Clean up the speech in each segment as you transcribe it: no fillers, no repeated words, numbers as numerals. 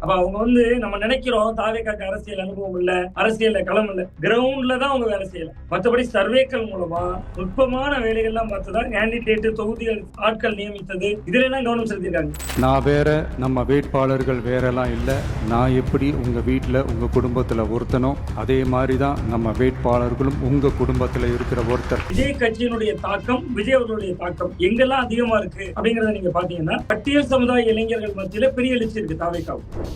அப்ப அவங்க நம்ம நினைக்கிறோம் தாவேக்காக்கு அரசியல் அனுபவம் இல்ல, அரசியல்ல களம் இல்ல, கிரவுண்ட்ல தான் அவங்க வேலை செய்யல. மற்றபடி சர்வேக்கள் மூலமா நுட்பமான வேலைகள்லாம் பார்த்துதான் கேண்டிடேட் தொகுதிகள் ஆட்கள் நியமித்தது இதுல எல்லாம் கவனம் செலுத்திருக்காங்க. நான் வேற, நம்ம வேட்பாளர்கள் வேறெல்லாம் இல்ல. நான் எப்படி உங்க வீட்டுல உங்க குடும்பத்துல ஒருத்தனோ அதே மாதிரிதான் நம்ம வேட்பாளர்களும் உங்க குடும்பத்துல இருக்கிற ஒருத்தர். விஜய் கட்சியினுடைய தாக்கம், விஜய் அவர்களுடைய தாக்கம் எங்கெல்லாம் அதிகமா இருக்கு அப்படிங்கறத நீங்க பாத்தீங்கன்னா பட்டியல் சமுதாய இளைஞர்கள் மத்தியில பெரிய எழுச்சி இருக்கு தாவேக்காவுக்கு.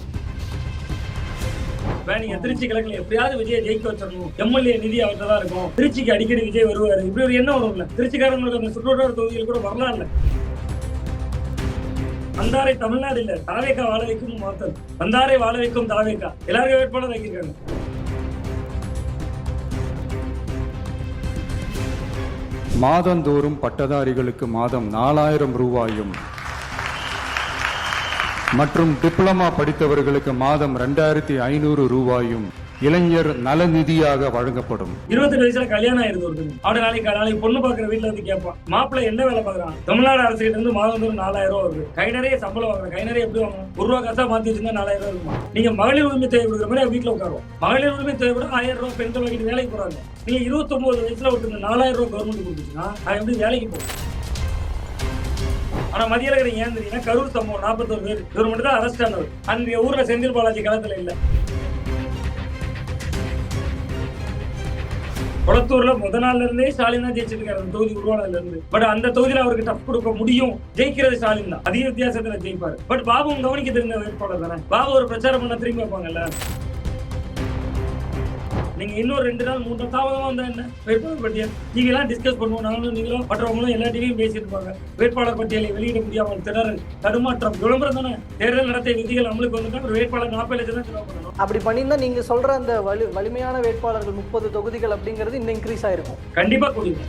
நீங்க திருச்சி கிழக்குல எப்படியாவது விஜய் ஜெயிக்க வச்சிடணும், எம்எல்ஏ நிதி அவர்கிட்ட தான் இருக்கும், திருச்சிக்கு அடிக்கடி விஜய் வருவாரு, இப்படி ஒரு எண்ணம் வரும் இல்ல. திருச்சிக்காரங்களுக்கு அந்த சுற்றுவட்டார தொகுதியில் கூட வரலாம் இல்ல. வந்தாரை தமிழ்நாடு இல்ல, தாவேக்கா வாழ வைக்கும் மாத்தல், வந்தாரை வாழ வைக்கும் தாவேக்கா எல்லாருக்கும் வேட்பாளர் வைக்கிறாங்க. மாதந்தோறும் பட்டதாரிகளுக்கு மாதம் 4000 ரூபாயும் மற்றும் டிப்ளமா படித்தவர்களுக்கு மாதம் 2500 ரூபாயும் இளைஞர் நலநிதியாக வழங்கப்படும். 22 வயசுல கல்யாணம் ஆயிருது ஒருத்தர், அவட நாளைக்கு பொண்ணு பாக்குற வீட்டுல வந்து கேட்பான், மாப்பிள்ளை என்ன வேலை பாக்குறான், தமிழ்நாடு அரசு கிட்ட இருந்து மாதந்தோறும் 4000 ரூபாய் வருது, கை நிறைய சம்பளம் வாங்குறேன், கை நிறைய எப்படி வாங்கணும், ஒரு ரூபா காசா மாத்தி வச்சிருந்தா 4000 ரூபாய் இருக்குமா. நீங்க மகளிர் உரிமை தொகை கொடுக்குற மாதிரி வீட்டுல உட்காருவோம். மகளிர் உரிமை தொகை கூட 1000 ரூபாய் பெண்கள் வாங்கிட்டு வேலைக்கு போறாங்க. நீங்க 29 வயசுல ஒருத்தர் 4000 ரூபாய் கவர்மெண்ட் கொடுத்துச்சுன்னா அது எப்படி வேலைக்கு போகும். ஆனா மதிய ஏன் தெரியுன்னா கரூர் சம்பவம் 41 பேர் இவர் மட்டும் தான் அரெஸ்ட் ஆனவர். அந்த ஊர்ல செந்தில் பாலாஜி களத்துல இல்ல. குளத்தூர்ல நாள்ல இருந்தே ஸ்டாலின் தான் ஜெயிச்சிருக்காரு அந்த தொகுதி உருவானதுல இருந்து. பட் அந்த தொகுதியில அவருக்கு டஃப் கொடுக்க முடியும், ஜெயிக்கிறது ஸ்டாலின் தான், அதிக வித்தியாசத்துல ஜெயிப்பாரு. பட் பாபுவும் கவனிக்க தெரிந்த வேட்பாளர் தானே, பாபு ஒரு பிரச்சாரம் பண்ண திரும்பி வைப்பாங்கல்ல. நீங்க இன்னொரு 2 நாள் 3 நாள் தாமதமா வந்தா என்ன வேட்பாளர் பட்டியல் நீங்க எல்லாம் டிஸ்கஸ் பண்ணுவோம், நானும் நீங்களும் மற்றவங்களும் எல்லா டிவியும் பேசிட்டு இருப்பாங்க. வேட்பாளர் பட்டியலை வெளியிட முடியாமல் திணறல், தடுமாற்றம், விளம்பரம் தானே. தேர்தல் நடத்தை விதிகள் நம்மளுக்கு வந்துட்டா ஒரு வேட்பாளர் 40 லட்சம் தான் செலவு பண்ணணும். அப்படி பண்ணியிருந்தா நீங்க சொல்ற அந்த வலிமையான வேட்பாளர்கள் 30 தொகுதிகள் அப்படிங்கிறது இன்னும் இன்க்ரீஸ் ஆயிருக்கும். கண்டிப்பா கூடியும்.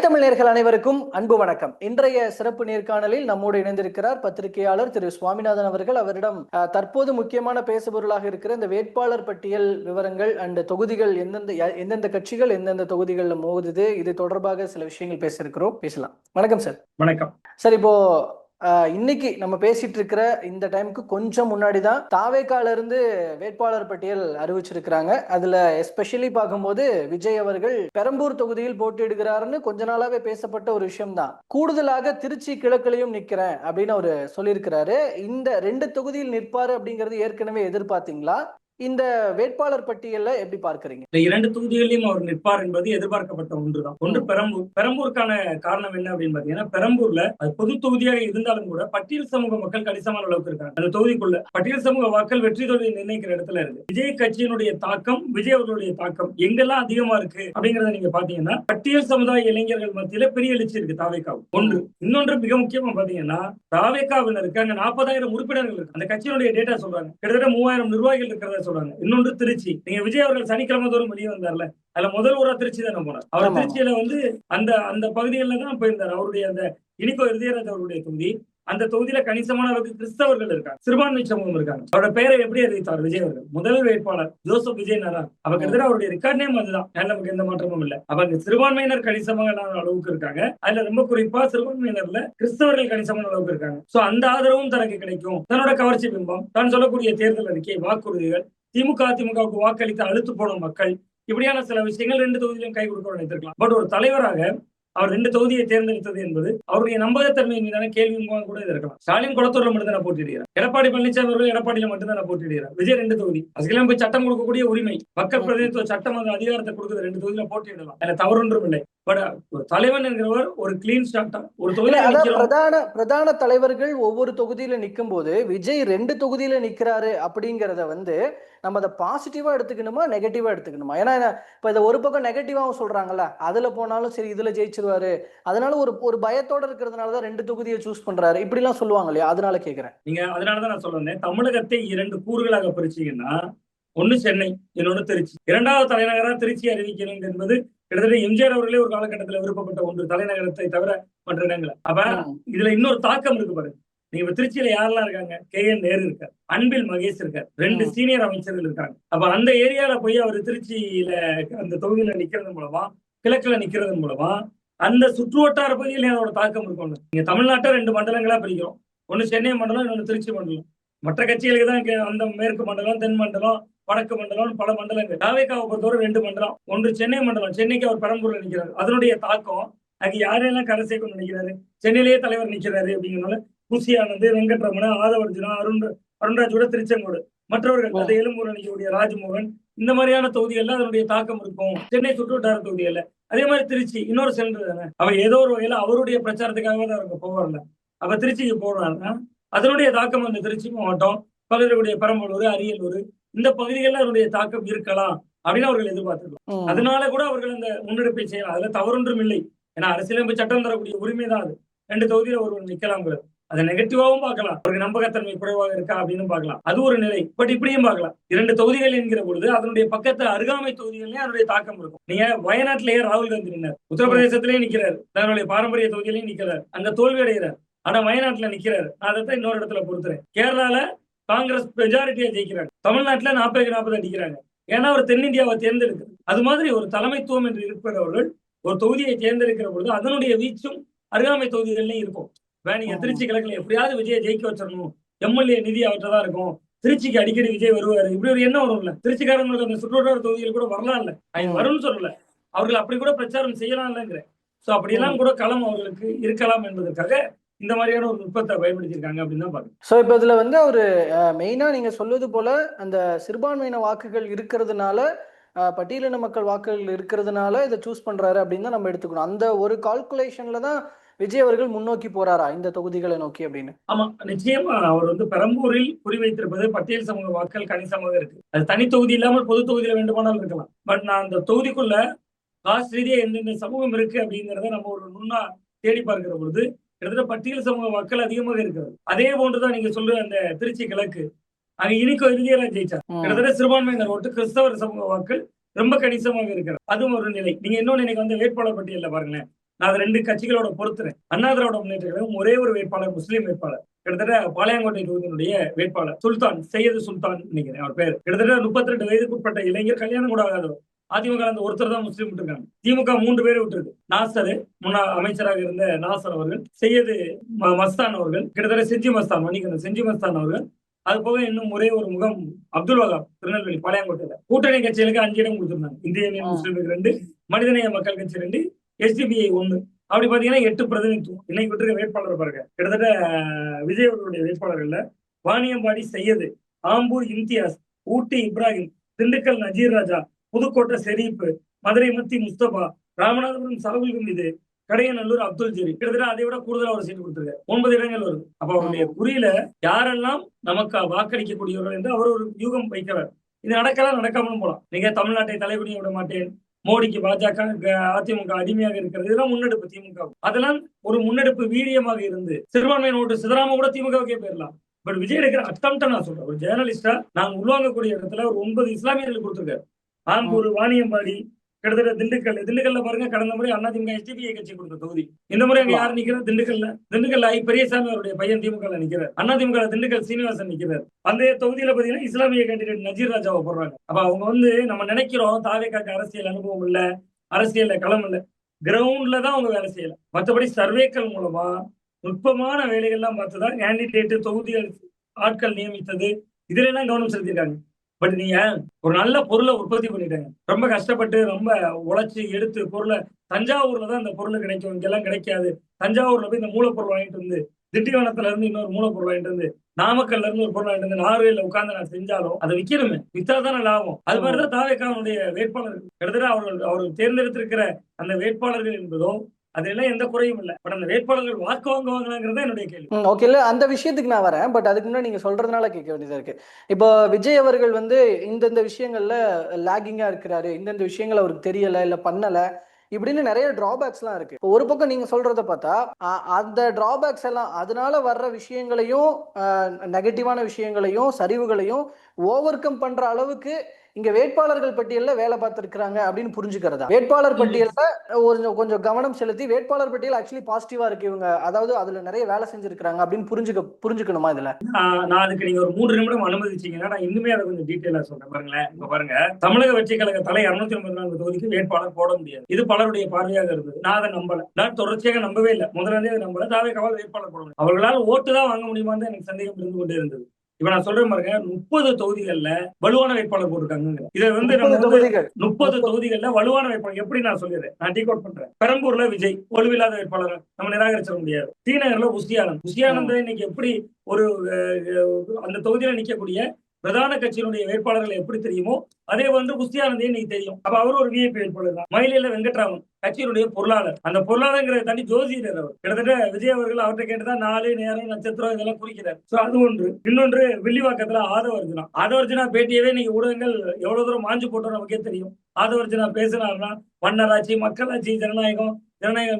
தமிழ் நேயர்கள் அனைவருக்கும் அன்பு வணக்கம். இன்றைய சிறப்பு நேர்காணலில் நம்மோடு இணைந்திருக்கிறார் பத்திரிகையாளர் திரு சுவாமிநாதன் அவர்கள். அவரிடம் தற்போது முக்கியமான பேசுபொருளாக இருக்கிற இந்த வேட்பாளர் பட்டியல் விவரங்கள் அண்ட் தொகுதிகள் எந்தெந்த கட்சிகள் எந்தெந்த தொகுதிகளில் மோதுது, இது தொடர்பாக சில விஷயங்கள் பேசலாம். வணக்கம் சார். வணக்கம் சார். இப்போ இன்னைக்கு நம்ம பேசிட்டு இருக்கிற இந்த டைமுக்கு கொஞ்சம் முன்னாடி தான் தாவேக்கால இருந்து வேட்பாளர் பட்டியல் அறிவிச்சிருக்கிறாங்க. அதுல எஸ்பெஷலி பார்க்கும்போது விஜய் அவர்கள் பெரம்பூர் தொகுதியில் போட்டியிடுகிறாருன்னு கொஞ்ச நாளாவே பேசப்பட்ட ஒரு விஷயம் தான். கூடுதலாக திருச்சி கிழக்குலையும் நிக்கிறேன் அப்படின்னு அவரு சொல்லியிருக்கிறாரு. இந்த 2 தொகுதியில் நிற்பாரு அப்படிங்கிறது ஏற்கனவே எதிர்பார்த்தீங்களா? இந்த வேட்பாளர் பட்டியலை எப்படி பார்க்கறீங்க? இந்த 2 தொகுதிகளிலும் அவர் நிற்பார் என்பது எதிர்பார்க்கப்பட்ட ஒன்றுதான். ஒன்று பெரம்பூருக்கான காரணம் என்ன அப்படின்னு பாத்தீங்கன்னா, பெரம்பூர்ல அது பொது தொகுதியாக இருந்தாலும் கூட பட்டியல் சமூக மக்கள் கணிசமான அளவுக்கு இருக்காங்க. அந்த தொகுதிக்குள்ள பட்டியல் சமூக மக்கள் வெற்றி தோல்வியை நிர்ணயிக்கிற இடத்துல இருக்கு. விஜய் கட்சியினுடைய தாக்கம், விஜய் அவர்களுடைய தாக்கம் எங்கெல்லாம் அதிகமா இருக்கு அப்படிங்கறத நீங்க பாத்தீங்கன்னா பட்டியல் சமுதாய இளைஞர்கள் மத்தியில பெரிய எழுச்சி இருக்கு தாவேக்காவுக்கு. ஒன்று. இன்னொன்று மிக முக்கியமா பாத்தீங்கன்னா தாவேக்காவினருக்கு அங்க 40,000 உறுப்பினர்கள் இருக்கு. அந்த கட்சியினுடைய டேட்டா சொல்றாங்க, கிட்டத்தட்ட 3000 நிர்வாகிகள் இருக்கிறத சொல்றாங்க. இன்னொன்று திருச்சி. நீங்க விஜய் அவர்கள் சனிக்கிழமை தோறும் வெளியே வந்தார்ல, அதுல முதல் ஊரா திருச்சி தானே போனார். அவர் திருச்சியில அந்த பகுதிகளில் தான் போயிருந்தார். அவருடைய அந்த இனிகோ இறுதியராஜ் அவருடைய தொகுதி, அந்த தொகுதியில கணிசமான அளவுக்கு கிறிஸ்தவர்கள் இருக்காங்க, சிறுபான்மை சமூகம் இருக்காங்க. அவரோட பெயரை எப்படி அறிவித்தார் விஜய் அவர்கள்? முதல் வேட்பாளர் ஜோசப் விஜய் நரான். அவர் கிட்டத்தட்ட அவருடைய ரெக்கார்ட் நேம் அதுதான், நமக்கு எந்த மாற்றமும் இல்லை. அவங்க சிறுபான்மையினர் கணிசமான அளவுக்கு இருக்காங்க. அதுல ரொம்ப குறிப்பா சிறுபான்மையினர்ல கிறிஸ்தவர்கள் கணிசமான அளவுக்கு இருக்காங்க. சோ அந்த ஆதரவும் தனக்கு கிடைக்கும். தன்னோட கவர்ச்சி பிம்பம், தான் சொல்லக்கூடிய தேர்தல் அறிக்கை, வாக்குறுதிகள், அதிமுகவுக்கு வாக்களித்து அழுத்து போன மக்கள், இப்படியான சில விஷயங்கள் 2 தொகுதியிலும் கை கொடுக்க நினைத்திருக்கலாம். பட் ஒரு தலைவராக அவர் 2 தொகுதியை தேர்ந்தெடுத்தது என்பது அவருடைய நம்பகத்தன்மை மீதான கேள்வி கூட இது இருக்கலாம். ஸ்டாலின் குளத்தூர்ல மட்டும்தான் போட்டியிடுகிறார். எடப்பாடி பழனிசாமி அவர்கள் எடப்பாடியில மட்டும்தான் போட்டியிடுகிறார். விஜய் 2 தொகுதி. அதுக்கெல்லாம் போய் சட்டம் கொடுக்கக்கூடிய உரிமை, மக்கள் பிரதிநிதித்துவ சட்டம் அந்த அதிகாரத்தை கொடுக்குது. 2 தொகுதியில போட்டியிடலாம், அதுல தவறொன்றும் இல்லை. பட் தலைவன் என்கிறவர் ஒரு கிளீன் ஷாட்டா ஒரு தொகுதியில பிரதான தலைவர்கள் ஒவ்வொரு தொகுதியில நிற்கும் போது விஜய் 2 தொகுதியில நிக்கிறாரு அப்படிங்கறத நம்ம அதை பாசிட்டிவா எடுத்துக்கணுமா நெகட்டிவா எடுத்துக்கணுமா? ஏன்னா இப்ப இதை ஒரு பக்கம் நெகட்டிவாவும் சொல்றாங்கல்ல, அதுல போனாலும் சரி இதுல ஜெயிச்சிருவாரு, அதனால ஒரு பயத்தோட இருக்கிறதுனாலதான் 2 தொகுதியை சூஸ் பண்றாரு இப்படி எல்லாம் சொல்லுவாங்க இல்லையா? அதனால கேக்குறேன். நீங்க அதனாலதான் நான் சொல்றேன், தமிழகத்தை 2 கூறுகளாக பிரிச்சீங்கன்னா, ஒன்னு சென்னை, இன்னொன்னு திருச்சி. 2வது தலைநகரா திருச்சி அறிவிக்கணும் என்பது கிட்டத்தட்ட எம்ஜிஆர் அவர்களே ஒரு காலகட்டத்தில் விருப்பப்பட்ட ஒன்று தலைநகரத்தை தவிர மற்ற இடங்கள். அப்ப இதுல இன்னொரு தாக்கம் இருக்கு பாருங்க. நீங்க திருச்சியில யாரெல்லாம் இருக்காங்க? KN நேரு இருக்காரு, அன்பில் மகேஷ் இருக்காரு, 2 சீனியர் அமைச்சர்கள் இருக்காங்க. அப்ப அந்த ஏரியால போய் அவர் திருச்சியில அந்த தொகுதியில நிக்கிறது மூலமா, கிழக்குல நிக்கிறது மூலமா அந்த சுற்று வட்டார பகுதியில் அதோட தாக்கம் இருக்கும். நீங்க தமிழ்நாட்டை 2 மண்டலங்களா பிரிக்கிறோம். ஒன்னு சென்னை மண்டலம், இன்னொன்னு திருச்சி மண்டலம். மற்ற கட்சிகளுக்கு தான் அந்த மேற்கு மண்டலம், தென் மண்டலம், வடக்கு மண்டலம், பல மண்டலங்கள். தாவேக்காவை பொறுத்தவரை 2 மண்டலம். ஒன்று சென்னை மண்டலம், சென்னைக்கு அவர் பெரம்பூர்ல நிக்கிறார். அதனுடைய தாக்கம் அது யாரெல்லாம் கரை சேர்க்கணும் நினைக்கிறாரு? சென்னையிலேயே தலைவர் நிக்கிறாரு அப்படிங்கிறனால குஷியானது, வெங்கட்ரமண, ஆதவர்ஜுனா, அருண்ராஜோட திருச்செங்கோடு, மற்றவர்கள் அது எழும்பூர் நினைக்கக்கூடிய ராஜ்மோகன், இந்த மாதிரியான தொகுதிகள்ல அதனுடைய தாக்கம் இருக்கும். சென்னை சுற்றுவட்டார தொகுதிகள்ல அதே மாதிரி திருச்சி இன்னொரு சென்டர் தானே. அவர் ஏதோ ஒரு வகையில அவருடைய பிரச்சாரத்துக்காக தான் அவங்க போவார்ல. அப்ப திருச்சிக்கு போறாருன்னா அதனுடைய தாக்கம் அந்த திருச்சி மாவட்டம், பகுதியுடைய பெரம்பலூர், அரியலூர், இந்த பகுதிகளில் அதனுடைய தாக்கம் இருக்கலாம் அப்படின்னு அவர்கள் எதிர்பார்த்திருக்கலாம். அதனால கூட அவர்கள் அந்த முன்னெடுப்பை செய்யலாம். அதுல தவறொன்றும் இல்லை. ஏன்னா அரசியலமைப்பு சட்டம் தரக்கூடிய உரிமை தான் அது. 2 தொகுதியில ஒருவர் நிக்கலாம்ங்கிறது. அதை நெகட்டிவாவும் பார்க்கலாம், அவருக்கு நம்பகத்தன்மை குறைவாக இருக்கா அப்படின்னு பார்க்கலாம். அது ஒரு நிலை. பட் இப்படியும் பார்க்கலாம். 2 தொகுதிகள் என்கிற பொழுது அதனுடைய பக்கத்து அருகாமை தொகுதிகளிலே அதனுடைய தாக்கம் இருக்கும். நீங்க வயநாட்டிலேயே ராகுல் காந்தி நின்னார், உத்தரப்பிரதேசத்திலேயே நிக்கிறாரு, தன்னுடைய பாரம்பரிய தொகுதியிலேயும் நிக்கிறார், அங்க தோல்வி அடைகிறார். ஆனா வயநாட்டுல நிக்கிறாரு. நான் அதைத்தான் இன்னொரு இடத்துல பொறுத்துறேன். கேரளால காங்கிரஸ் மெஜாரிட்டியா ஜெயிக்கிறாங்க, தமிழ்நாட்டுல 40-40 அடிக்கிறாங்க. ஏன்னா ஒரு தென்னிந்தியாவை தேர்ந்தெடுக்கிறது. அது மாதிரி ஒரு தலைமைத்துவம் என்று இருப்பவர்கள் ஒரு தொகுதியை தேர்ந்தெடுக்கிற பொழுது அதனுடைய வீச்சும் அருகாமை தொகுதிகள்லயும் இருக்கும். நீங்க திருச்சி கிழக்குல எப்படியாவது விஜயை ஜெயிக்க வச்சிடணும், MLA நிதி அவற்றை தான் இருக்கும், திருச்சிக்கு அடிக்கடி விஜய் வருவாரு, இப்படி ஒரு எண்ணம் வரும்ல. திருச்சிக்காரங்களுக்கு அந்த சுற்றுவட்டார தொகுதிகள் கூட வரலாம் இல்ல, வரும்னு சொல்லல, அவர்கள் அப்படி கூட பிரச்சாரம் செய்யலாம் இல்லைங்கிற. சோ அப்படியெல்லாம் கூட களம் அவர்களுக்கு இருக்கலாம் என்பதற்காக இந்த மாதிரியான ஒரு நுட்பத்தை பயன்படுத்தியிருக்காங்க அப்படின்னு தான் பாருங்க. சோ இப்ப இதுல வந்து ஒரு மெயினா நீங்க சொல்வது போல அந்த சிறுபான்மையின வாக்குகள் இருக்கிறதுனால, பட்டியலின மக்கள் வாக்குகள் இருக்கிறதுனால இதை சூஸ் பண்றாரு அப்படின்னு தான் நம்ம எடுத்துக்கணும். அந்த ஒரு கால்குலேஷன்ல தான் விஜய் அவர்கள் முன்னோக்கி போறாரா இந்த தொகுதிகளை நோக்கி அப்படின்னு? ஆமா, நிச்சயமா. அவர் வந்து பெரம்பூரில் குறிவைத்திருப்பது பட்டியல் சமூக வாக்கள் கணிசமாக இருக்கு. அது தனி தொகுதி இல்லாமல் பொது தொகுதியில வேண்டுமானால் இருக்கலாம். பட் நான் அந்த தொகுதிக்குள்ள காஸ்ட் ரீதியா எந்தெந்த சமூகம் இருக்கு அப்படிங்கிறத நம்ம ஒரு நுண்ணா தேடி பார்க்கிற பொழுது கிட்டத்தட்ட பட்டியல் சமூக வாக்கள் அதிகமாக இருக்கிறது. அதே போன்றுதான் நீங்க சொல்ற அந்த திருச்சி கிழக்கு, அங்க இனிக்கோ இறுதியெல்லாம் ஜெயிச்சா கிட்டத்தட்ட சிறுபான்மையினர் ஓட்டு, கிறிஸ்தவர் சமூக வாக்கள் ரொம்ப கணிசமாக இருக்கிறது. அதுவும் ஒரு நிலை. நீங்க இன்னொன்னு இன்னைக்கு வந்து வேட்பாளர் பட்டியல்ல பாருங்களேன், நான் அதை 2 கட்சிகளோட பொறுத்துறேன். அண்ணா திராவிட முன்னேற்ற கழகம் ஒரே ஒரு வேட்பாளர், முஸ்லீம் வேட்பாளர், கிட்டத்தட்ட பாளையங்கோட்டை தொகுதியினுடைய வேட்பாளர் சுல்தான், செய்யது சுல்தான் நினைக்கிறேன் அவர் பேர். கிட்டத்தட்ட 32 வயதுக்குட்பட்ட இளைஞர், கல்யாணம் கூட ஆகாதவர். அதிமுக அந்த ஒருத்தர் தான் முஸ்லீம் விட்டுருக்காங்க. திமுக 3 பேரை விட்டுருக்கு. நாசர், முன்னாள் அமைச்சராக இருந்த நாசர் அவர்கள், செய்யது மஸ்தான் அவர்கள், கிட்டத்தட்ட செஞ்சி மஸ்தான், மன்னிக்கணும், செஞ்சி மஸ்தான் அவர்கள். அது போக இன்னும் ஒரே ஒரு முகம் அப்துல் வகாப், திருநெல்வேலி பாளையங்கோட்டையில. கூட்டணி கட்சிகளுக்கு 5 இடம் கொடுத்திருந்தாங்க. இந்திய யூனியன் முஸ்லீமுக்கு 2, மனிதநேய மக்கள் கட்சி 2, SDPI 1. அப்படி பாத்தீங்கன்னா 8 பிரதிநிதித்துவம். இன்னைக்கு விட்டுருக்க வேட்பாளர் பாருங்க, கிட்டத்தட்ட விஜய் அவர்களுடைய வேட்பாளர்கள்ல வாணியம்பாடி செய்யது, ஆம்பூர் இம்தியாஸ், ஊட்டி இப்ராஹிம், திண்டுக்கல் நஜீர் ராஜா, புதுக்கோட்டை ஷெரீப், மதுரை மத்தி முஸ்தபா, ராமநாதபுரம் சாகுல் ஹமீது, கடையநல்லூர் அப்துல் ஜெரி, கிட்டத்தட்ட அதை விட கூடுதலா ஒரு சீட் கொடுத்திருக்காரு. 9 இடங்கள் வருது. அப்ப அவருடைய குறியில யாரெல்லாம் நமக்கு வாக்களிக்கக்கூடியவர்கள் என்று அவர் ஒரு யூகம் வைக்கிறார். இது நடக்கலாம், நடக்காமலும் போலாம். நீங்க தமிழ்நாட்டை தலைகுனிய விட மாட்டேன், மோடிக்கு பாஜக அதிமுக அடிமையாக இருக்கிறது, இதெல்லாம் முன்னெடுப்பு திமுக. அதெல்லாம் ஒரு முன்னெடுப்பு வீரியமாக இருந்து சிறுபான்மையின் ஓட்டு சிதறாம கூட திமுகவுக்கே போயிடலாம். பட் விஜய் எடுக்கிற அட்டம்ப்ட நான் சொல்றேன், ஒரு ஜேர்னலிஸ்டா நாங்க உள்வாங்கக்கூடிய இடத்துல ஒரு 9 இஸ்லாமியர்கள் கொடுத்திருக்காரு. ஆம்பூர், வாணியம்பாடி, கிட்டத்தட்ட திண்டுக்கல்ல பாருங்க, கடந்த முறை அதிமுக SDPI கட்சி கொடுத்த தொகுதி. இந்த முறை அங்க யாரு நிக்கிறார்? திண்டுக்கல்ல பெரியசாமி அவருடைய பையன் திமுக நிக்கிறார். அதிமுக திண்டுக்கல் சீனிவாசன் நிக்கிறார். அந்த தொகுதியில பாத்தீங்கன்னா இஸ்லாமிய கேண்டிடேட் நஜீர் ராஜாவை போடுறாங்க. அப்ப அவங்க வந்து நம்ம நினைக்கிறோம் தாவேக்காக்கு அரசியல் அனுபவம் இல்ல, அரசியல்ல களம் இல்ல, கிரவுண்ட்ல தான் அவங்க வேலை செய்யல. மற்றபடி சர்வேக்கள் மூலமா நுட்பமான வேலைகள்லாம் பார்த்துதான் கேண்டிடேட், தொகுதிகள், ஆட்கள் நியமித்தது, இதுல எல்லாம் கவனம் செலுத்திருக்காங்க. பட் நீங்க ஒரு நல்ல பொருளை உற்பத்தி பண்ணிட்டாங்க, ரொம்ப கஷ்டப்பட்டு ரொம்ப உழைச்சி எடுத்து பொருளை, தஞ்சாவூர்ல தான் இந்த பொருள் கிடைக்கும், இங்கெல்லாம் கிடைக்காது. தஞ்சாவூர்ல போய் இந்த மூலப்பொருள் வாங்கிட்டு வந்து, திண்டிவனத்துல இருந்து இன்னொரு மூலப்பொருள் வாங்கிட்டு வந்து, நாமக்கல்ல இருந்து ஒரு பொருள் வாங்கிட்டு வந்து நார்வேல உட்கார்ந்து நான் செஞ்சாலும் அதை விற்கணுமே, வித்தாதானே லாபம். அது மாதிரிதான் தாவேக்காவுடைய வேட்பாளர்கள். கிட்டத்தட்ட அவர்கள் தேர்ந்தெடுத்திருக்கிற அந்த வேட்பாளர்கள் என்பதோ அதெல்லாம் எந்த குறையும் இல்லை. பட் அந்த வேட்பாளர்கள் வாக்கு வாங்குவாங்களாங்கிறத என்னுடைய கேள்வி. ஓகே, இல்ல அந்த விஷயத்துக்கு நான் வரேன். பட் அதுக்கு முன்னாடி நீங்க சொல்றதுனால கேட்க வேண்டியதா இருக்கு. இப்போ விஜய் அவர்கள் வந்து இந்தந்த விஷயங்கள்ல லாகிங்கா இருக்கிறாரு, இந்தந்த விஷயங்கள் அவருக்கு தெரியல, இல்ல பண்ணல, இப்படின்னு நிறைய டிராபேக்ஸ்லாம் இருக்கு. ஒரு பக்கம் நீங்க சொல்றத பார்த்தா அந்த டிராபேக்ஸ் எல்லாம், அதனால வர்ற விஷயங்களையும், நெகட்டிவான விஷயங்களையும், சரிவுகளையும் ஓவர் கம் பண்ற அளவுக்கு இங்க வேட்பாளர்கள் பட்டியல்ல வேலை பார்த்திருக்கிறாங்க அப்படின்னு புரிஞ்சுக்கிறதா? வேட்பாளர் பட்டியல்ல கொஞ்சம் கவனம் செலுத்தி வேட்பாளர் பட்டியல் ஆக்சுவலி பாசிட்டிவா இருக்கு இவங்க, அதாவது அதுல நிறைய வேலை செஞ்சிருக்காங்க அப்படின்னு புரிஞ்சுக்கணுமா இதுல? நான் அதுக்கு நீங்க ஒரு 3 நிமிடம் அனுமதிச்சீங்கன்னா நான் இன்னுமே அதை கொஞ்சம் டீட்டெயிலா சொல்றேன். பாருங்களேன், இப்ப பாருங்க, தமிழக வெற்றி கழக தலை 254 தொகுதிக்கு வேட்பாளர் போட முடியாது. இது பலருடைய பார்வையாக இருந்தது. நான் அதை நம்பல. நான் தொடர்ச்சியாக நம்பவே இல்லை. முதல்ல அதை நம்பல. தாவேக்காவால் வேட்பாளர் போட முடியும். அவர்களால் ஓட்டு தான் வாங்க முடியுமான்னு எனக்கு சந்தேகம் இருந்து கொண்டே இருந்தது. இப்ப நான் சொல்றேன் பாருங்க, 30 தொகுதிகள்ல வலுவான வேட்பாளர் போட்டிருக்காங்க. இதை வந்து 30 தொகுதிகள்ல வலுவான வேட்பாளர் எப்படி நான் சொல்லிடுறேன், நான் டீகோட் பண்றேன். பெரம்பூர்ல விஜய் வலுவில்லாத வேட்பாளர், நம்ம நிராகரிச்சிட முடியாது. ஸ்ரீநகர்ல உஸ்தியானந்த் இன்னைக்கு எப்படி ஒரு அந்த தொகுதியில நிக்கக்கூடிய பிரதான கட்சியினுடைய வேட்பாளர்கள் எப்படி தெரியுமோ அதே வந்து உஸ்தியானந்தே இன்னைக்கு தெரியும். அப்ப அவர் ஒரு விஐபி வேட்பாளர் தான். மயிலையில வெங்கட்ராமன் கட்சியினுடைய பொருளாளர். அந்த பொருளாளர்ங்கிறத தாண்டி ஜோசியர் அவர். கிட்டத்தட்ட விஜய் அவர்கள் அவர்கிட்ட கேட்டுதான் 4 நேரம் நட்சத்திரம் இதெல்லாம் குறிக்கிறார். அது ஒன்று. இன்னொன்று, வில்லிவாக்கத்துல ஆதவர்ஜுனா பேட்டியவே நீங்க ஊடகங்கள் எவ்வளவு தூரம் மாஞ்சு போட்டோம் நமக்கே தெரியும். ஆதவர்ஜுனா பேசினார்னா மன்னராட்சி, மக்களாட்சி, ஜனநாயகம்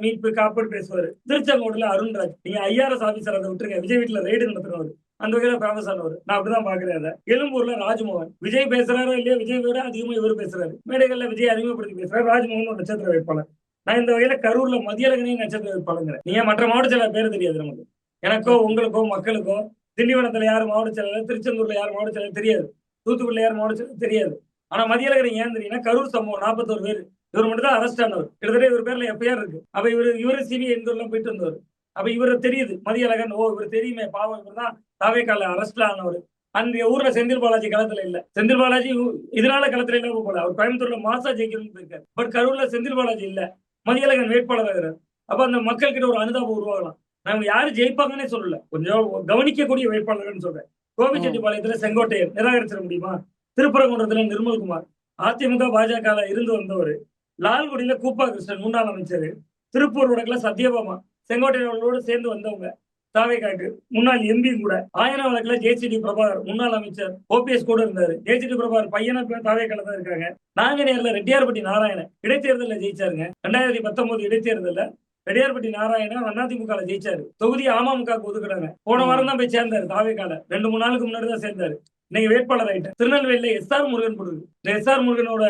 மீட்பு, காப்பீடு பேசுவாரு. திருச்செங்கோடுல அருண்ராஜ், நீங்க ஐஆர்எஸ் ஆபீசர் அதை விட்டுருங்க, விஜய் வீட்டுல ரெய்டு நடத்துறவர், அந்த வகையில ஃபேமஸ் ஆனவர். நான் அப்படிதான் பாக்குறேன். எழும்பூர்ல ராஜ்மோகன், விஜய் பேசுறாரோ இல்லையா, விஜய் விட அதிகமா இவர் பேசுறாரு. மேடைகள்ல விஜய் அறிமுகப்படுத்தி பேசுறாரு. ராஜ்மோகன் ஒரு நட்சத்திர வேட்பாளர். நான் இந்த வகையில கரூர்ல மதியழகனே நட்சத்திர வேட்பாளர். நீங்க மற்ற மாவட்ட செயலர் பேரு தெரியாது நமக்கு, எனக்கோ உங்களுக்கோ மக்களுக்கோ. திண்டிவனத்துல யார் மாவட்ட செயலர், திருச்செந்தூர்ல யார் மாவட்ட செயலர் தெரியாது, தூத்துக்குடியில யார் மாவட்ட செயலர் தெரியாது. ஆனா மதியழகனை ஏன் தெரியும்னா, கரூர் சம்பவம் 41 பேர், இவர் மட்டும் தான் அரெஸ்ட் ஆனவர். கிட்டத்தட்ட இவர் பேர்ல எஃப்ஐஆர் இருக்கு. அப்ப இவரு சிபிஐ எல்லாம் போயிட்டு வந்தவர். அப்ப இவரு தெரியுது மதியழகன், இவர் தெரியுமே, பாவம் இவர் தான் தாவேக்கால அரெஸ்ட்ல ஆனவர். அந்த ஊர்ல செந்தில் பாலாஜி களத்துல இல்ல. செந்தில் பாலாஜி இதனால களத்துல இல்லாம போல, அவர் கோயம்புத்தூர்ல மாசா ஜெயிக்கணும்னு போயிருக்காரு. பட் கரூர்ல செந்தில் பாலாஜி இல்ல, மதியழகன் வேட்பாளர் ஆகிறார். அப்ப அந்த மக்கள் கிட்ட ஒரு அனுதாபம் உருவாகலாம். நாங்க யாரு ஜெயிப்பாங்கன்னே சொல்லல, கொஞ்சம் கவனிக்கக்கூடிய வேட்பாளர்கள் சொல்றேன். கோபிச்செட்டிப்பாளையத்துல செங்கோட்டையர் நிராகரிச்சிட முடியுமா? திருப்பரங்குன்றத்துல நிர்மல்குமார், அதிமுக பாஜக இருந்து வந்தவர். லால்குடியில கூப்பா கிருஷ்ணன் முன்னாள் அமைச்சர். திருப்பூர் வடக்குல சத்யபாமா செங்கோட்டையர்களோடு சேர்ந்து வந்தவங்க. தாவேக்காக்கு முன்னாள் எம்பி கூட. ஆயன வழக்குல ஜேசிடி பிரபாகர் முன்னாள் அமைச்சர், ஓபிஎஸ் கூட இருந்தாரு. ஜேசிடி பிரபாகர் பையனா தாவேக்கால தான் இருக்காங்க. நாங்குநேர்ல ரெட்டியார்பட்டி நாராயணன் இடைத்தேர்தலில் ஜெயிச்சாருங்க. 2019 இடைத்தேர்தல்ல ரெட்டியார்பட்டி நாராயணன் அதிமுக ஜெயிச்சாரு. தொகுதி அமமுக ஒதுக்குறாங்க. போன வாரம் தான் போய் சேர்ந்தாரு தாவேக்கால. 2-3 நாளுக்கு முன்னாடி தான் சேர்ந்தாரு. இன்னைக்கு வேட்பாளர் ஆயிட்டார். திருநெல்வேலியில எஸ்ஆர் முருகன் போடுது. இந்த எஸ்ஆர் முருகனோட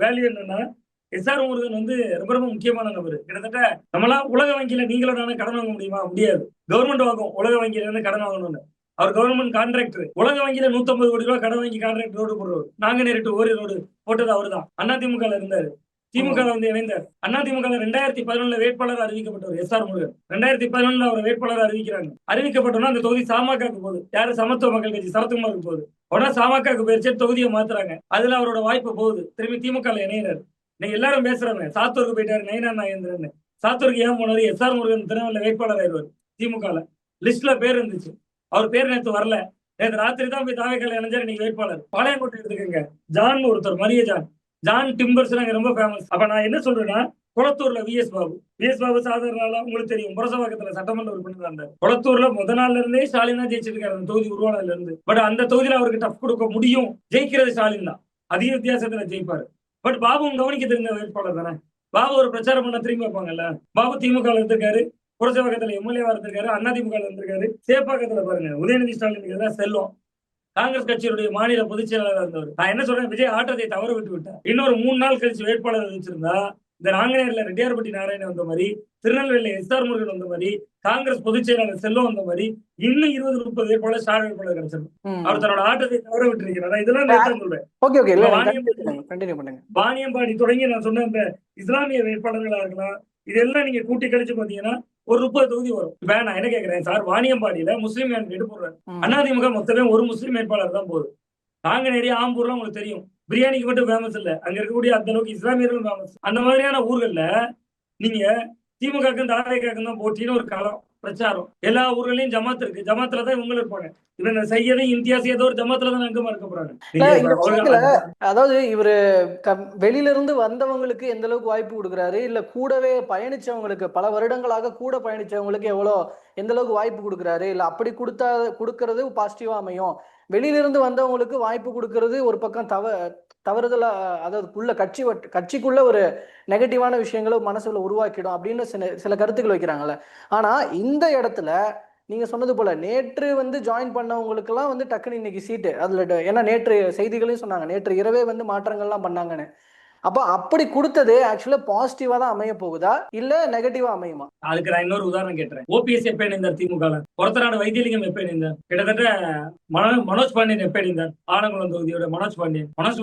வேல்யூ என்னன்னா, எஸ்ஆர் முருகன் வந்து ரொம்ப ரொம்ப முக்கியமான நபர். கிட்டத்தட்ட நம்மளாம் உலக வங்கியில நீங்களும் நானும் கடன் வாங்க முடியுமா? முடியாது. கவர்மெண்ட் வாங்கும் உலக வங்கியில இருந்து கடன் வாங்கணும்னு. அவர் கவர்மெண்ட் கான்ட்ராக்டர். உலக வங்கியில 150 கோடி ரூபாய் கடன் வாங்கி கான்ட்ராக்ட் ரோடு போடுறவர். நாங்குநேரி டு ஓரி ரோடு போட்டது அவர் தான். அதிமுக இருந்தாரு. திமுக வந்து இணைந்தார். அதிமுக 2011 வேட்பாளர் அறிவிக்கப்பட்டவர் எஸ்ஆர் முருகன். 2011 அவர் வேட்பாளர் அறிவிக்கிறாங்க. அறிவிக்கப்பட்டோம்னா அந்த தொகுதி சாமகாக்கு போகுது. யாரு? சமத்துவ மக்கள் கட்சி சரத்குமாருக்கு போகுது. உடனே சாமகாக்கு போயிருச்சு, தொகுதியை மாத்துறாங்க. அதுல அவரோட வாய்ப்பு போகுது. திரும்பி திமுக இணையிறாரு. நீங்க எல்லாரும் பேசுறாங்க, சாத்தூருக்கு போயிட்டாரு நயினா நாகேந்திரன். சாத்தூருக்கு ஏன் போனாரு? எஸ்ஆர் முருகன் திருநெல்வேலியில வேட்பாளர் ஆயிடுவார். திமுக லிஸ்ட்ல பேர் இருந்துச்சு. அவர் பேர் நேற்று வரல. நேற்று ராத்திரி தான் போய் தாவேக்கால இணைஞ்சாரு. நீங்க வேட்பாளர் பாளையங்கோட்டை எடுத்துக்கங்க. ஜான் ஒருத்தர், மரிய ஜான் டிம்பர்ஸ் ரொம்ப ஃபேமஸ். அப்ப நான் என்ன சொல்றேன்னா, குளத்தூர்ல விஎஸ் பாபு சாதாரண உங்களுக்கு தெரியும், புரசவாக்கத்துல சட்டமன்ற உறுப்பினர் இருந்தார். குளத்தூர்ல முத நாள்ல இருந்தே ஸ்டாலின் தான் ஜெயிச்சிருக்காரு அந்த தொகுதி உருவானதுல இருந்து. பட் அந்த தொகுதியில அவருக்கு டஃப் கொடுக்க முடியும். ஜெயிக்கிறது ஸ்டாலின் தான், அதிக வித்தியாசத்துல ஜெயிப்பாரு. பட் பாபுவும் கவனிக்க தெரிஞ்ச வேட்பாளர் தானே. பாபு ஒரு பிரச்சாரம் பண்ண திரும்பி வைப்பாங்கல்ல. பாபு திமுக இருந்திருக்காரு, புரசவாக்கத்துல எம்எல்ஏவா இருந்திருக்காரு, அதிமுக இருந்திருக்காரு. சேப்பாக்கத்துல பாருங்க, உதயநிதி ஸ்டாலின் செல்வம் காங்கிரஸ் கட்சியுடைய மாநில பொதுச் செயலாளர் இருந்தவர். நான் என்ன சொல்றேன், விஜய் ஆட்டத்தை தவற விட்டு விட்டார். இன்னொரு 3 நாள் கழிச்சு வேட்பாளர் வச்சிருந்தா, இந்த நாங்குநேரில் ரெட்டியார்பட்டி நாராயணன் வந்த மாதிரி, திருநெல்வேலியில எஸ்ஆர் முருகன் வந்த மாதிரி, காங்கிரஸ் பொதுச் செயலாளர் செல்வம் வந்த மாதிரி, இன்னும் 20-30 வேட்பாளர் ஸ்டார் வேட்பாளர் கிடைச்சிருக்கும். அவர் தன்னோட ஆட்டத்தை தவற விட்டு இருக்கிறார். இதெல்லாம் சொல்றேன். வாணியம்பாடி தொடங்கி நான் சொன்ன இந்த இஸ்லாமிய வேட்பாளர்களா இருக்கலாம், இதெல்லாம் நீங்க கூட்டி கழிச்சு பாத்தீங்கன்னா ஒரு 30 தொகுதி வரும். இப்ப நான் என்ன கேட்கிறேன் சார், வாணியம்பாடியில முஸ்லீம் கேண்டிடேட் போடுறாரு. அதிமுக மொத்தமே ஒரு முஸ்லீம் வேட்பாளர் தான் போகுது. நாங்குநேரி, ஆம்பூர்லாம் உங்களுக்கு தெரியும், பிரியாணிக்கு மட்டும் ஃபேமஸ் இல்ல, அங்க இருக்கக்கூடிய அந்த அளவுக்கு இஸ்லாமியர்களும் ஃபேமஸ். அந்த மாதிரியான ஊர்கள்ல நீங்க திமுக தாவேக்காக்கும் தான் போட்டின்னு ஒரு களம் பிரச்சாரம். எல்லா ஊர்களையும் ஜமாத் இருக்கு, ஜமாத்துல தான் இவங்க இருப்பாங்க. இவன் செய்யதை இம்தியாஸ் ஏதோ ஒரு ஜமாத்துல தான் அங்கமா இருக்க போறாங்க. அதாவது இவரு வெளியில இருந்து வந்தவங்களுக்கு எந்த அளவுக்கு வாய்ப்பு கொடுக்குறாரு, இல்ல கூடவே பயணிச்சவங்களுக்கு, பல வருடங்களாக கூட பயணிச்சவங்களுக்கு எந்த அளவுக்கு வாய்ப்பு கொடுக்குறாரு, இல்ல அப்படி கொடுக்கறது பாசிட்டிவா அமையும். வெளியில இருந்து வந்தவங்களுக்கு வாய்ப்பு கொடுக்கறது ஒரு பக்கம் தவறுதலா, அதாவது கட்சிக்குள்ள ஒரு நெகட்டிவான விஷயங்களை மனசுல உருவாக்கிடும் அப்படின்னு சில கருத்துக்கள் வைக்கிறாங்கல்ல. ஆனா இந்த இடத்துல நீங்க சொன்னது போல நேற்று வந்து ஜாயின் பண்ணவங்களுக்கு எல்லாம் வந்து டக்குன்னு இன்னைக்கு சீட்டு அதுல ஏன்னா நேற்று செய்திகளையும் சொன்னாங்க நேற்று இரவே வந்து மாற்றங்கள்லாம் பண்ணாங்கன்னு. அப்போ அப்படி கொடுத்தது ஆக்சுவலா பாசிட்டிவா தான் அமைய போகுதா இல்ல நெகட்டிவா அமையுமா? அதுக்கு நான் இன்னொரு உதாரணம் கேட்டுறேன். ஓபிஎஸ் எப்ப இணைந்தார் திமுக? பொறுத்தநாடு வைத்தியலிங்கம் எப்ப இணைந்தார்? கிட்டத்தட்ட மனோஜ் பாண்டியன் எப்ப இணைந்தார்? ஆலங்குளம் தொகுதியோட மனோஜ்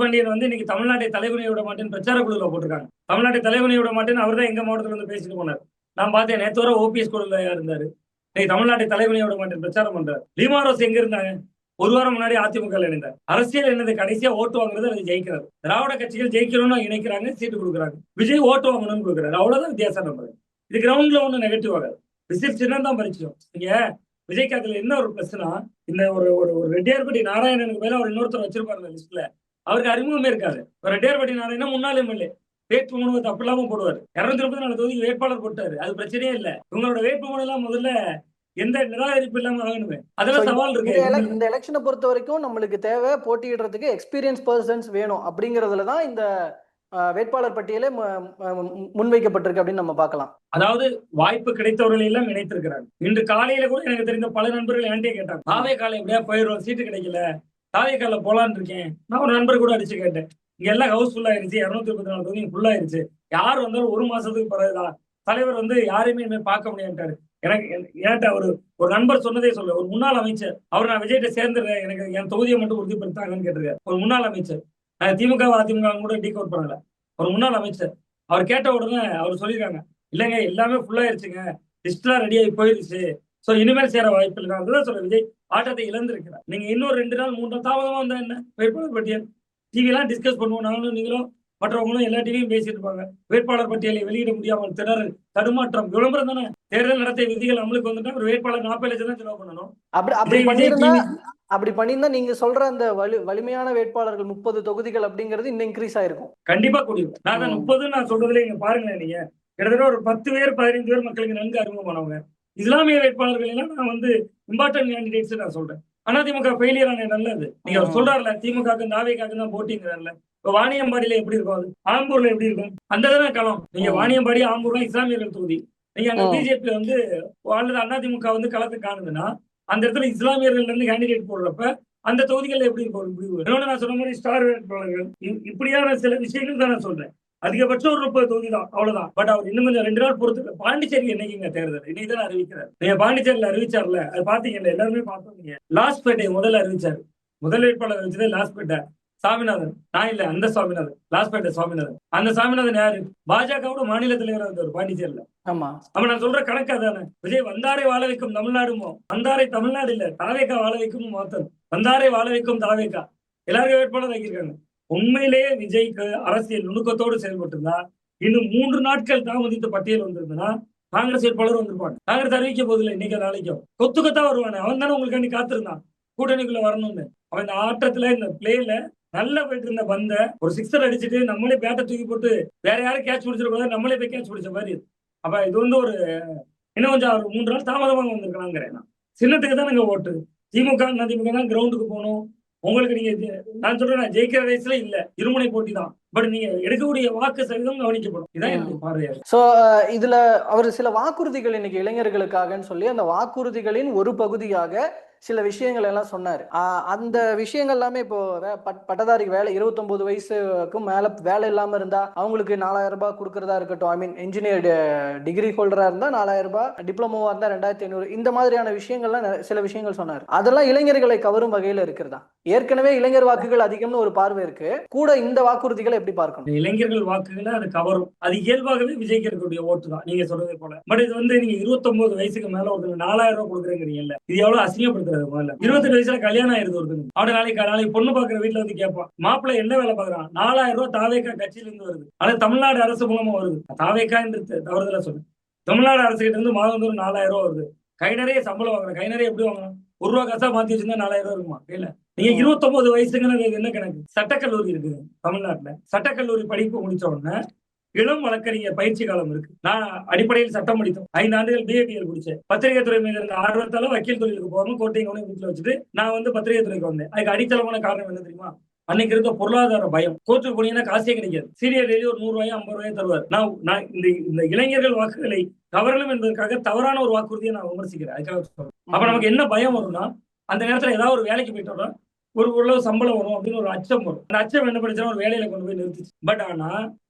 பாண்டியன் வந்து இன்னைக்கு தமிழ்நாட்டை தலைவனையை விட மாட்டேன்னு பிரச்சார குழுல போட்டிருக்காங்க. தமிழ்நாட்டை தலைவனையை விட மாட்டேன்னு அவர் தான் எங்க மாவட்டத்துல வந்து பேசிட்டு போனார். நான் பார்த்தேன் நேற்று வர ஓபிஎஸ் குழுல இருந்தாரு. தமிழ்நாட்டை தலைவனையை விட மாட்டேன் பிரச்சாரம் பண்றாரு. லீமாரோஸ் எங்க இருந்தாங்க? ஒரு வாரம் முன்னாடி அதிமுக இணைந்தார். அரசியல் என்னது? கடைசியா ஓட்டு வாங்குறது, அது ஜெயிக்கிறது. திராவிட கட்சிகள் ஜெயிக்கணும்னு இணைக்கிறாங்க, சீட்டு கொடுக்குறாங்க. விஜய் ஓட்டு வாங்கணும்னு கொடுக்குறாரு. அவ்வளவுதான் வித்தியாசம். நம்புறது இது கிரவுண்ட்ல ஒன்றும் நெகட்டிவ் ஆகாது. விசில் சின்னம் தான் பறிச்சிடும். நீங்க விஜய்க்கு அதுல என்ன ஒரு பிரச்சனை, இந்த ஒரு ரெட்டியார்பட்டி நாராயணனுக்கு மேல அவர் இன்னொருத்தர் வச்சிருப்பாரு லிஸ்ட்ல. அவருக்கு அறிமுகமே இருக்காது. ரெட்டியார்பட்டி நாராயணன் முன்னாள் எம்எல்ஏ, வேட்புமனு தப்பு இல்லாம போடுவார். 234 தொகுதிக்கு வேட்பாளர் போட்டாரு. அது பிரச்சனையே இல்லை. இவங்களோட வேட்புமனு எல்லாம் முதல்ல எந்த நிராகரிப்பு இல்லாம ஆகணுமே, அதெல்லாம் சவால் இருக்கு. இந்த எலெக்ஷனை பொறுத்த வரைக்கும் நம்மளுக்கு தேவை போட்டியிடுறதுக்கு எக்ஸ்பீரியன்ஸ் பர்சன்ஸ் வேணும் அப்படிங்கறதுலதான் இந்த வேட்பாளர் பட்டியலே முன்வைக்கப்பட்டிருக்கு அப்படின்னு நம்ம பார்க்கலாம். அதாவது வாய்ப்பு கிடைத்தவர்கள் எல்லாம் இணைத்திருக்கிறாங்க. இன்று காலையில கூட எனக்கு தெரிந்த பல நண்பர்கள் என்கிட்ட கேட்டாங்க, தாவே காலை எப்படியா போயிடுவோம், சீட்டு கிடைக்கல, தாவே கால போலான்னு இருக்கேன். நான் ஒரு நண்பர் கூட அடிச்சு கேட்டேன். இங்க எல்லாம் ஹவுஸ் ஃபுல் ஆயிருச்சு, 234 தொகுதி ஃபுல் ஆயிருச்சு, யார் வந்தாலும் ஒரு மாசத்துக்கு பிறகுதான் தலைவர் வந்து யாரையுமே பார்க்க முடியாட்டாரு. எனக்கு ஏன்ட்ட ஒரு நண்பர் சொன்னதே சொல்ல, ஒரு முன்னாள் அமைச்சர், அவர் நான் விஜய்கிட்ட சேர்ந்துடுறேன், எனக்கு என் தொகுதியை மட்டும் உறுதிப்படுத்தாங்கன்னு கேட்டிருக்காரு. ஒரு முன்னாள் அமைச்சர், திமுக அதிமுக கூட டீக் அவுட் பண்ணல, ஒரு முன்னாள் அமைச்சர். அவர் கேட்ட உடனே அவர் சொல்லியிருக்காங்க, இல்லைங்க எல்லாமே ஃபுல் ஆயிருச்சுங்க, லிஸ்ட்லாம் ரெடி ஆகி போயிருச்சு, சோ இனிமேல் சேர வாய்ப்பு இல்லை. அதுதான் சொல்ல, விஜய் ஆட்டத்தை இழந்திருக்கிறார். நீங்க இன்னொரு 2 நாள் 3 நாள் தாமதமா வந்தா என்ன? வேட்பாளர் பட்டியல் டிவி எல்லாம் டிஸ்கஸ் பண்ணுவோம், நானும் நீங்களும் மற்றவங்களும் எல்லா டிவியும் பேசிட்டு இருப்பாங்க. வேட்பாளர் பட்டியலை வெளியிட முடியாமல் திணறல், தடுமாற்றம், விளம்பரம் தானே. தேர்தல் நடத்தை விதிகள் அமலுக்கு வந்துட்டா ஒரு வேட்பாளர் 40 லட்சம் தான் செலவு பண்ணணும். அப்படி பண்ணியிருந்தா நீங்க சொல்ற அந்த வலிமையான வேட்பாளர்கள் 30 தொகுதிகள் அப்படிங்கிறது இன்னும் இன்க்ரீஸ் ஆயிருக்கும். கண்டிப்பா கூடியும். நான் 30 நான் சொல்றதுல இங்க பாருங்களேன், நீங்க கிட்டத்தட்ட ஒரு 10 பேர் 15 பேர் மக்களுக்கு நன்கு அறிமுகமானவங்க. இஸ்லாமிய வேட்பாளர்கள் எல்லாம் நான் வந்து இம்பார்ட்டன்ட் கேண்டிடேட்ஸ் நான் சொல்றேன். அதிமுக ஃபெயிலியர் ஆன நல்லது. நீங்க அவர் சொல்றாருல, திமுக தாவேக்காக தான் போட்டிங்கிறாருல. இப்ப வாணியம்பாடியில எப்படி இருக்கும், அது ஆம்பூர்ல எப்படி இருக்கும், அந்த தானே களம். நீங்க வாணியம்பாடி ஆம்பூர்லாம் இஸ்லாமியர்கள் தொகுதி. நீங்க அங்க பிஜேபி வந்து அல்லது அதிமுக வந்து களத்துக்கு காணுதுன்னா, அந்த இடத்துல இஸ்லாமியர்கள் இருந்து கேண்டிடேட் போடுறப்ப அந்த தொகுதிகள்ல எப்படி இருக்கும் முடிவு. இன்னொன்னு நான் சொன்ன மாதிரி ஸ்டார் வேட்பாளர்கள், இப்படியான சில விஷயங்கள் தான் நான் சொல்றேன். அதிகபட்சம் ஒரு 30 தொகுதி தான், அவ்வளவுதான். பட் அவர் இன்னும் கொஞ்சம் 2 நாள் பொறுத்து. பாண்டிச்சேரி என்னைக்குங்க தேர்தல்? இன்னைக்கு தான் அறிவிக்கிறார். நீங்க பாண்டிச்சேரியில அறிவிச்சார்ல, அது பாத்தீங்கல்ல, எல்லாருமே பார்த்தோம். லாஸ்பேட்டை முதல்ல அறிவிச்சாரு. முதல் வேட்பாளர் வச்சதே லாஸ்பேட்டை சாமிநாதன். நான் இல்ல, அந்த சாமிநாதன், லாஸ்பேட்டை சாமிநாதன். அந்த சாமிநாதன் யாரு? பாஜகவோட மாநில தலைவராக இருந்தார் பாண்டிச்சேரியில. ஆமா, அப்ப நான் சொல்ற கணக்கு அதானே. விஜய் வந்தாரை வாழ வைக்கும் தமிழ்நாடுமோ, வந்தாரை தமிழ்நாடு இல்ல தாவேக்கா வாழ வைக்கும் மாத்தம், வந்தாரை வாழ வைக்கும் தாவேக்கா, எல்லாருக்கும் வேட்பாளர் ஆக்கியிருக்காங்க. உண்மையிலேயே விஜய்க்கு அரசியல் நுணுக்கத்தோடு செயல்பட்டு இருந்தா இன்னும் 3 நாட்கள் தாமதித்த பட்டியல் வந்திருந்தா காங்கிரஸ் வேட்பாளர் வந்திருப்பாங்க. காங்கிரஸ் அறிவிக்க போதில்லை, இன்னைக்கு நாளைக்கும் கொத்து கொத்தா வருவானே, அவன் தானே உங்களுக்காண்டி காத்திருந்தான் கூட்டணிக்குள்ள வரணும்னு. அவன் இந்த ஆட்டத்துல, இந்த பிளேல நல்லா போயிட்டு இருந்த பந்த ஒரு 6 அடிச்சுட்டு நம்மளே பேட்டை தூக்கி போட்டு வேற யாரும் கேட்ச் பிடிச்சிருக்கூடாது, நம்மளே போய் கேட்ச் பிடிச்ச மாதிரி. அப்ப இது வந்து ஒரு இன்னும் கொஞ்சம் 3 நாள் தாமதமாக வந்திருக்கலாங்கிறேன். சின்னத்துக்கு தான் நாங்க ஓட்டு. திமுக அதிமுக தான் கிரவுண்டுக்கு போகணும். உங்களுக்கு நீங்க நான் சொல்றேன், ஜெயிக்கிற ரேஸ்ல இல்ல, இருமுனை போட்டி தான். பட் நீங்க எடுக்கக்கூடிய வாக்கு சதவீதம் கவனிக்கப்படும். இதான் என்னுடைய பார்வையா. சோ இதுல அவர் சில வாக்குறுதிகள் இன்னைக்கு இளைஞர்களுக்காகன்னு சொல்லி அந்த வாக்குறுதிகளின் ஒரு பகுதியாக சில விஷயங்கள் எல்லாம் சொன்னாரு. அந்த விஷயங்கள் எல்லாமே இப்போ பட்டதாரிக்கு வேலை 29 வயசுக்கும் மேல வேலை இல்லாம இருந்தா அவங்களுக்கு 4000 ரூபாய் கொடுக்கறதா இருக்கட்டும். ஐ மீன் இன்ஜினியர் டிகிரி ஹோல்டரா இருந்தா 4000 ரூபாய், டிப்ளமோவா இருந்தா 2500, இந்த மாதிரியான விஷயங்கள்லாம் சில விஷயங்கள் சொன்னாரு. அதெல்லாம் இளைஞர்களை கவரும் வகையில இருக்கிறதா? ஏற்கனவே இளைஞர் வாக்குகள் அதிகம்னு ஒரு பார்வை இருக்கு, கூட இந்த வாக்குறுதிகளை எப்படி பார்க்கணும்? இளைஞர்கள் வாக்குகளை அது கவரும். அது இயல்பாகவே விஜய்க்கு இருக்கக்கூடிய ஓட்டு தான், நீங்க சொல்றதே போல. பட் இது வந்து நீங்க 29 வயசுக்கு மேல ஒருத்தர் 4000 ரூபாய் கொடுக்குறீங்கல்ல, இது எவ்வளவு அசிங்கப்படுத்துறது. 28 வயசுல கல்யாணம் ஆயிருது ஒருத்தர். அவன நாளைக்கு பொண்ணு பாக்குற வீட்டுல வந்து கேட்பான், மாப்பிள்ளை என்ன வேலை பாக்குறான்? 4000 ரூபாய் தாவேக்கா கட்சியில இருந்து வருது, ஆனா தமிழ்நாடு அரசு மூலமா வருது. தாவேக்கா என்று தவறுதலா சொல்லு, தமிழ்நாடு அரசு கிட்ட இருந்து மாதந்தோறும் 4000 ரூபாய் வருது. கை நிறைய சம்பளம் வாங்குறேன், கை நிறைய எப்படி வாங்கணும்? 1 ரூபா காசா மாத்தி வச்சிருந்தா 4000 ரூபாய் இருக்குமா? இல்ல. நீங்க 29 வயசுங்கிறது என்ன கணக்கு? சட்டக்கல்லூரி இருக்கு தமிழ்நாட்டுல. சட்டக்கல்லூரி படிப்பு முடிச்ச உடனே இளம் வழக்கறிஞர் பயிற்சி காலம் இருக்கு. நான் அடிப்படையில் சட்டம் படித்தோம், 5 ஆண்டுகள் பிஏபிஎல் முடிச்சேன். பத்திரிகை துறை மீது இருந்த ஆர்வத்தால வக்கீல் தொழிலுக்கு போகாம கோட்டையும் வீட்டுல வச்சுட்டு நான் வந்து பத்திரிகை துறைக்கு வந்தேன். அதுக்கு அடித்தளமான காரணம் என்ன தெரியுமா? அன்னைக்கு இருக்க பொருளாதார பயம். கோர்ட்டுக்கு போனீங்கன்னா காசே கிடைக்காது. சீனியர் டெய்லி ஒரு 100 ரூபாயோ 50 ரூபாயோ தருவார். நான் இந்த இளைஞர்கள் வாக்குகளை கவரணும் என்பதற்காக தவறான ஒரு வாக்குறுதியை நான் விமர்சிக்கிறேன். அதுக்காக சொல்றேன். அப்ப நமக்கு என்ன பயம் வரும்னா, அந்த நேரத்துல ஏதாவது ஒரு வேலைக்கு போயிட்டோம்னா ஓரளவு சம்பளம் வரும் அப்படின்னு ஒரு அச்சம் வரும். அந்த அச்சம் என்ன பண்ணுச்சுன்னா ஒரு வேலையில கொண்டு போய் நிறுத்துச்சு. பட் ஆனா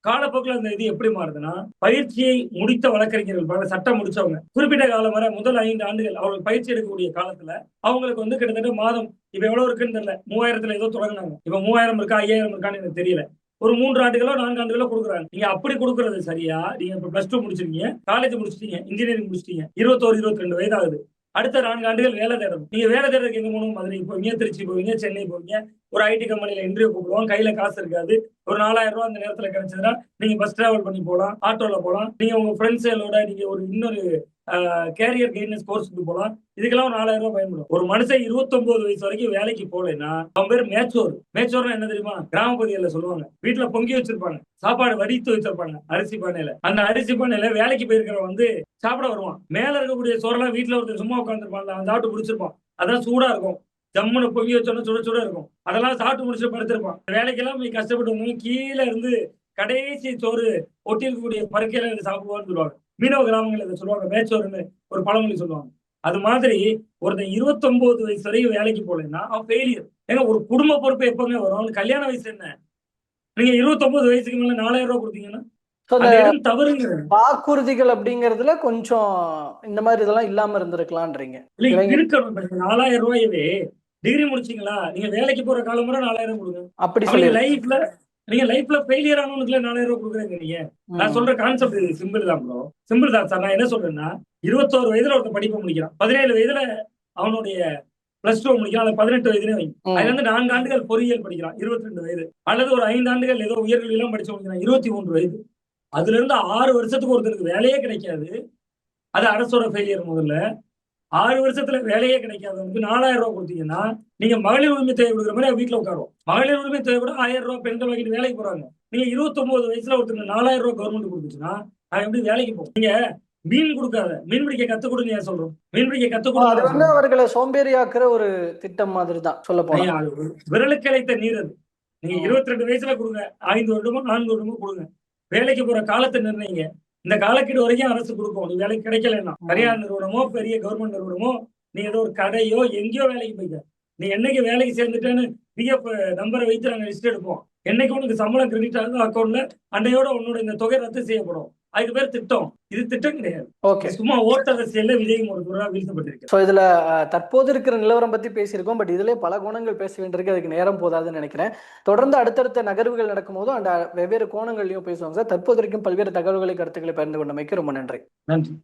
காலப்போக்கில் அந்த இது எப்படி மாறுதுன்னா, பயிற்சியை முடித்த வழக்கறிஞர்கள், சட்டம் முடிச்சவங்க குறிப்பிட்ட காலம் வரை முதல் 5 ஆண்டுகள் அவர்கள் பயிற்சி எடுக்கக்கூடிய காலத்துல அவங்களுக்கு வந்து கிட்டத்தட்ட மாதம் இப்ப எவ்வளவு இருக்குன்னு தெரியல, 3000 ஏதோ தொடங்கினாங்க. இப்ப 3000 இருக்கா 5000 இருக்கான்னு எனக்கு தெரியல. ஒரு 3 ஆண்டுகளோ 4 ஆண்டுகளோ கொடுக்குறாங்க. நீங்க அப்படி கொடுக்கறது சரியா? நீங்க இப்ப +2 முடிச்சிருக்கீங்க, காலேஜ் முடிச்சிட்டீங்க, இன்ஜினியரிங் முடிச்சிட்டீங்க, 21 22 வயது ஆகுது. அடுத்த 4 ஆண்டுகள் வேலை தேடணும். நீங்க வேலை தேடுறதுக்கு எங்க போகணும்? மதுரை போவீங்க, திருச்சி போவீங்க, சென்னை போவீங்க. ஒரு ஐடி கம்பெனில இன்டர்வியூ கூப்பிடுவாங்க. கையில காசு இருக்காது. ஒரு 4000 ரூபாய் அந்த நேரத்துல கிடைச்சதுன்னா நீங்க பஸ் டிராவல் பண்ணி போலாம், ஆட்டோல போலாம். நீங்க உங்க ஃப்ரெண்ட்ஸோட நீங்க ஒரு இன்னொரு கேரியர் கைடன்ஸ் கோர்ஸ்க்கு போலாம். இதுக்கெல்லாம் ஒரு 4000 ரூபாய் பயன்படும். ஒரு மனுஷன் 29 வயசு வரைக்கும் வேலைக்கு போகலைன்னா அவன் பேர் மேச்சோர். மேச்சோர்னா என்ன தெரியுமா? கிராம பகுதிகளில் சொல்லுவாங்க. வீட்டுல பொங்கி வச்சிருப்பாங்க, சாப்பாடு வடித்து வச்சிருப்பாங்க அரிசி பானையில. அந்த அரிசி பானையில வேலைக்கு போயிருக்கிறவன் வந்து சாப்பிட வருவான். மேல இருக்கக்கூடிய சோறெல்லாம் வீட்டுல ஒருத்தர் சும்மா உட்காந்துருப்பான், அவன் சாப்பிட்டு முடிச்சிருப்பான். அதான் சூடா இருக்கும். ஜம்முன்னு பொங்கி வச்சோன்னா சுட சுட இருக்கும். அதெல்லாம் சாப்பிட்டு முடிச்சு படுத்திருப்பான். வேலைக்கெல்லாம் போய் கஷ்டப்பட்டு வந்தவங்க கீழே இருந்து கடைசி சோறு ஒட்டி இருக்கக்கூடிய பருக்கையில இருந்து சாப்பிடுவான்னு சொல்லுவாங்க. மீனவ கிராமங்கள் இதை சொல்லுவாங்க, மேச்சோறுன்னு ஒரு பழமொழி சொல்லுவாங்க. அது மாதிரி ஒருத்தன் 29 வயசு வரைக்கும் வேலைக்கு போகலைன்னா அவன் ஃபெயிலியர். ஏன்னா ஒரு குடும்ப பொறுப்பு எப்பங்க வரும்? அவனுக்கு கல்யாண வயசு என்ன? நீங்க 29 வயசுக்கு மேல 4000 ரூபாய் கொடுத்தீங்கன்னா அந்த இடம் தவறுங்க. வாக்குறுதிகள் அப்படிங்கறதுல கொஞ்சம் இந்த மாதிரி இதெல்லாம் இல்லாம இருந்திருக்கலாம்ன்றீங்க. இல்ல இருக்கணும். 4000 ரூபாயவே டிகிரி முடிச்சீங்களா, நீங்க வேலைக்கு போற காலம் முறை 4000 கொடுங்க. அப்படி சொல்லி நீங்க லைஃப்ல ஃபெயிலியர் ஆனவனுக்குள்ள 4000 ரூபாய் கொடுக்குறீங்க. நீங்க நான் சொல்ற கான்செப்ட் சிம்பிள் தான் ப்ரோ. சிம்பிள் தான் சார். நான் என்ன சொல்றேன்னா, 21 வயதுல ஒருத்தர் படிப்பை முடிக்கிறான், 17 வயதுல அவனுடைய +2 முடிக்கிறான், அல்லது 18 வயதுல அதுல இருந்து 4 ஆண்டுகள் பொறியியல் படிக்கிறான், 22 வயது. அல்லது ஒரு 5 ஆண்டுகள் ஏதோ உயர்கல்வி எல்லாம் படிச்சு முடிக்கிறான், 23 வயது. அதுல இருந்து 6 வருஷத்துக்கு ஒருத்தருக்கு வேலையே கிடைக்காது. அது அரசோட ஃபெயிலியர். முதல்ல 6 வருஷத்துல வேலையே கிடைக்காதவங்களுக்கு 4000 ரூபாய் கொடுத்தீங்கன்னா, நீங்க மகளிர் உரிமை தொகை கொடுக்குற மாதிரி வீட்டுல உட்காருவோம். மகளிர் உரிமை தொகை கூட 1000 ரூபாய் பெண்கள் வாங்கிட்டு வேலைக்கு போறாங்க. நீங்க 29 வயசுல ஒருத்தருக்கு 4000 ரூபாய் கவர்மெண்ட் கொடுத்துச்சுன்னா அவன் எப்படி வேலைக்கு போகும்? நீங்க மீன் கொடுக்காத, மீன் பிடிக்க கத்துக் கொடுங்க ஏன் சொல்றோம்? மீன் பிடிக்க கத்துக் அது வந்து கொடுங்க. அவர்களை சோம்பேறியாக்குற ஒரு திட்டம் மாதிரி தான் சொல்ல போனா. விரலுக்கு அழைத்த நீர் அது. நீங்க 22 வயசுல கொடுங்க, 5 வருடமோ 4 வருடமோ கொடுங்க. வேலைக்கு போற காலத்தை நிர்ணயிங்க. இந்த காலக்கெடு வரைக்கும் அரசு கொடுக்கும். நீ வேலைக்கு கிடைக்கலன்னா தனியார் நிறுவனமோ பெரிய கவர்மெண்ட் நிறுவனமோ, நீ ஏதோ ஒரு கடையோ எங்கேயோ வேலைக்கு போய்க்க. நீ என்னைக்கு வேலைக்கு சேர்ந்துட்டேன்னு பிஎஃப் நம்பரை வைத்து நாங்க லிஸ்ட் எடுப்போம். என்னைக்கு உனக்கு சம்பளம் கிரெடிட் ஆகுதோ அக்கௌண்ட்ல அன்னையோட உன்னோட இந்த தொகை ரத்து செய்யப்படும். அதுக்கு பேர் திட்டம். இது திட்டம் கிடையாது. ஓகே, சும்மா ஓட்ட அரசியல்ல விஜய் ஒரு தூரா வீழ்த்தப்பட்டிருக்கு. ஸோ இதுல தற்போது இருக்கிற நிலவரம் பத்தி பேசியிருக்கோம். பட் இதுல பல கோணங்கள் பேச வேண்டியிருக்கு. அதுக்கு நேரம் போதாதுன்னு நினைக்கிறேன். தொடர்ந்து அடுத்தடுத்த நகர்வுகள் நடக்கும் போதும் அந்த வெவ்வேறு கோணங்கள்லயும் பேசுவாங்க சார். தற்போது வரைக்கும் பல்வேறு தகவல்களை கருத்துக்களை பகிர்ந்து கொண்டமைக்கு ரொம்ப நன்றி. நன்றி.